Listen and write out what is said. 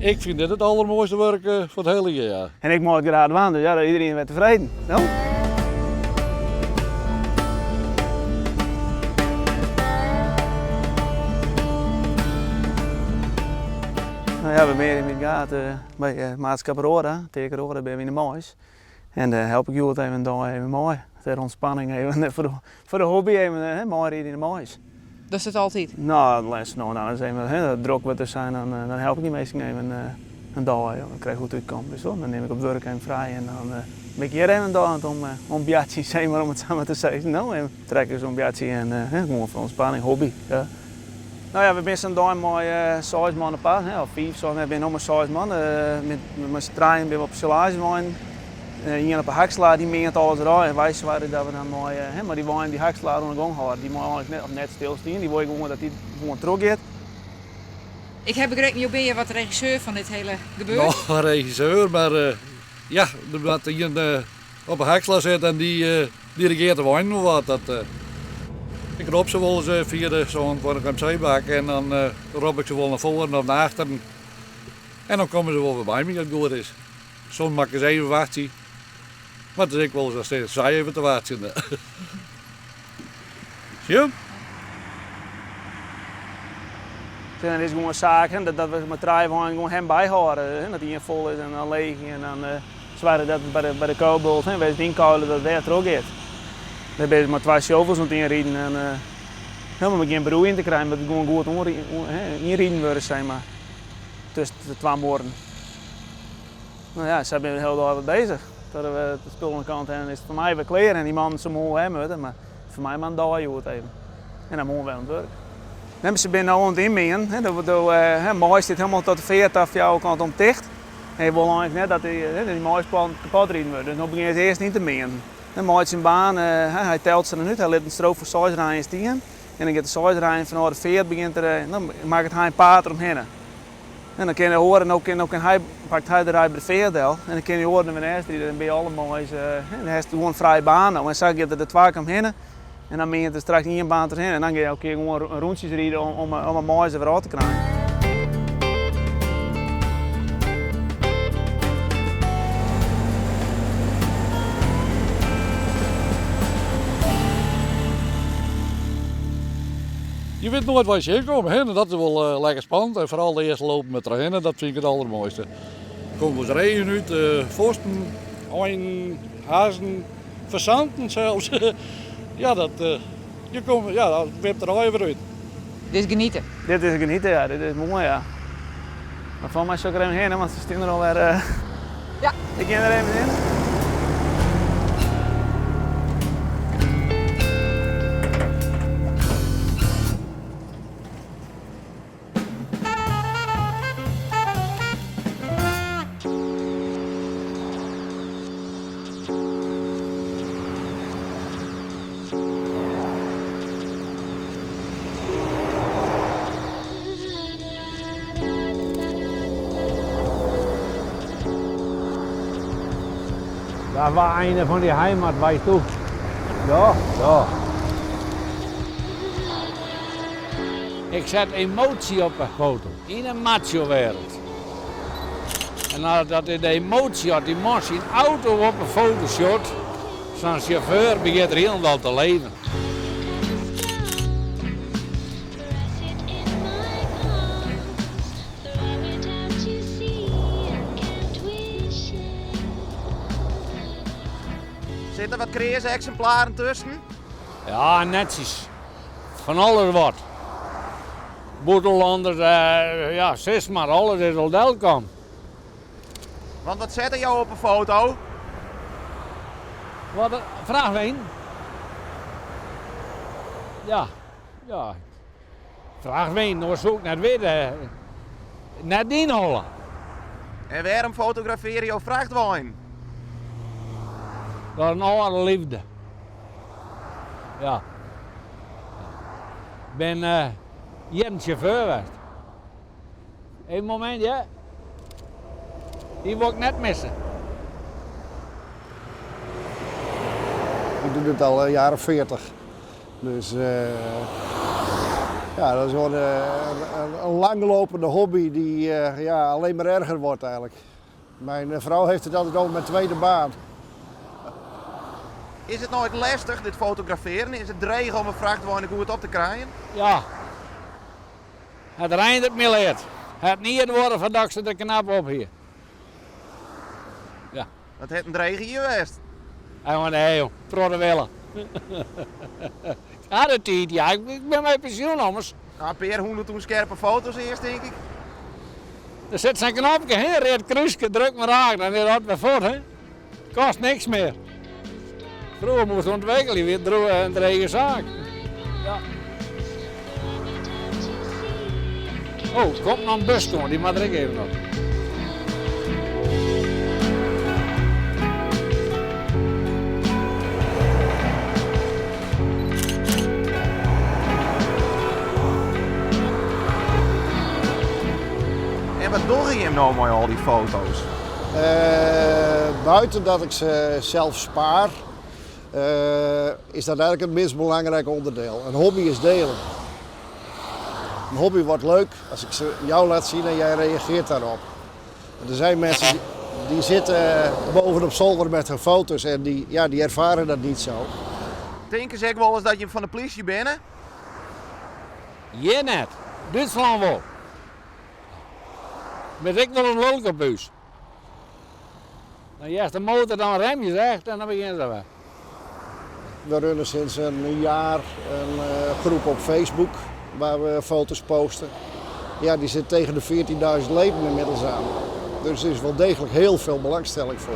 Ik vind dit het allermooiste werk van het hele jaar. En ik mag graag waan, dus ja, iedereen werd tevreden. No? Nou ja, we zijn in het gaat bij Maatschappij Roda, tegen Roda ben we in de moois. En daar help ik jullie even dan even mooi. Ter ontspanning even, voor de hobby even mooi in de moois. Dat is het altijd? Nou, de les, nou, dan zijn we druk wat er zijn, dan help ik die meestal even een dag. Dan krijg ik goed uitkomen. Dus dan neem ik op werk even vrij en dan ben ik hier even een dag om een biertje, zeg maar, om het samen te zeggen. Nou, en trekken zo'n biertje en gewoon voor ontspanning, hobby. Ja. Nou ja, we zijn zo'n dag met 6 man op pad, of 5, zo. We zijn nog maar 6 man. Met z'n drieën ben we op solage man. Iemand op een hakslaar die meent alles eruit en wij zwaren dat we dan mooi, maar die wijn die hakslaar aan de gang houden, die moet eigenlijk net stilstaan, die wil gewoon dat die gewoon terug gaat. Ik heb begrepen, je ben je wat regisseur van dit hele gebeuren? Nou, regisseur, maar ja, dat iemand op een hakslaar zit en die dirigeert de wijn nog wat. Ik roep ze wel eens via zo'n MC-bak en dan roep ik ze wel naar voren of naar achteren. En dan komen ze wel weer bij me als het goed is. Soms mag ik eens even wachten. Maar het is ik wel eens als zij even te wachten. Zie je? Het is gewoon zaken dat we met draaien gewoon hem bijhouden. Dat hij in vol is en dan leeg en dan zwaren dat bij de koolbult, bij het inkouden dat het weer terug gaat. Dan ben je met 2 shovels aan het inrijden en helemaal geen broer in te krijgen, maar het gewoon goed inrijden worden, zeg maar. Tussen de 2 moorden. Nou ja, ze zijn er heel dag bezig. Dat we de spullen aan de kant hebben, is het voor mij weer kleren en die man ze mogen hebben, maar voor mij man daar je het even. En dan moeten we aan het werk. Dan ze zijn nu aan het inmengen, mais zit helemaal tot de 40 af jouw kant om dicht. En je wil eigenlijk net dat die maisplant kapot rijden wordt, dus dan begin je eerst niet te mengen. Dan maakt zijn baan, hij telt ze er nu, hij laat een strook voor 6 rijen staan. En dan gaat de 6 rijen van de 40 begint dan maakt het hij een paard omheen. En dan kun je horen, ook hij pakt hij de rij bij de veerdel. En dan kun je horen van de eerste, dan ben je allemaal eens, dan heeft hij gewoon een vrije baan. En dan gaat je er 2 keer omheen. En dan ben je er straks 1 baan erheen. En dan ga je elke keer gewoon rondjes rijden om een mooie weer uit te krijgen. Je weet nooit waar je heen komt. En dat is wel lekker spannend. En vooral de eerste lopen met trainen, dat vind ik het allermooiste. Er komen we regen uit, vorsten, ooien, hazen, verzanten zelfs. Ja, je komt, ja, dat wipt er al even uit. Dit is genieten? Dit is genieten, ja. Dit is mooi, ja. Maar van mij zou ik er even heen, want ze staan er alweer. Ja. Ik ga er even in. Dat was een van die heimat, weißt du? Ja, ja. Ik zet emotie op een foto, in een macho-wereld. En nadat de emotie had, die man zijn auto op een fotoshoot, zo'n chauffeur begint er helemaal te leven. Zitten wat kreeze exemplaren tussen? Ja, netjes. Van alles wat. Boetelanders, ja, 6 maar alles is al welkom. Want wat zet er jou op een foto? Wat, vraag me. Ja, ja. Vraag me, nou zoek naar het weten. Net inholen. En waarom fotografeer je vrachtwagen? Dat is een oude liefde. Ja. Ik ben hier een chauffeur geweest. Eén moment, ja. Die wil ik net missen. Ik doe dit al een jaar of 40. Dus Ja, dat is gewoon een langlopende hobby die alleen maar erger wordt eigenlijk. Mijn vrouw heeft het altijd over mijn tweede baan. Is het nooit lastig, dit fotograferen? Is het dreigen om een vrachtwagen goed op te krijgen? Ja. Het rijdt het me leert. Het niet worden van dat ze er knap op hier. Ja. Dat heeft een dreigen geweest. En nee joh, protten willen. Ja, dat tijd, ja. Ik ben bij pensioen anders. Nou, Peer, hoe doet toen scherpe foto's eerst, denk ik? Er zit zijn knopje, hè? Red kruisje, druk maar aan, dan is dat weer voort, hè? Kost niks meer. Vroeger moest je ontwikkelen, weer een eigen zaak. Ja. Oh, er komt nog een bus komen, die mag ik even nog. En wat doe je hem nou met al die foto's? Buiten dat ik ze zelf spaar, is dat eigenlijk het minst belangrijke onderdeel. Een hobby is delen. Een hobby wordt leuk als ik ze jou laat zien en jij reageert daarop. Er zijn mensen die zitten boven op zolder met hun foto's en die ervaren dat niet zo. Denken ze ook wel eens dat je van de politie bent? Je net, Duitsland wel. Met ik wel een lolkabus. Dan jaagt de motor, dan rem je echt en dan begint ze weer. We runnen sinds een jaar een groep op Facebook waar we foto's posten. Ja, die zit tegen de 14.000 leden inmiddels aan. Dus er is wel degelijk heel veel belangstelling voor.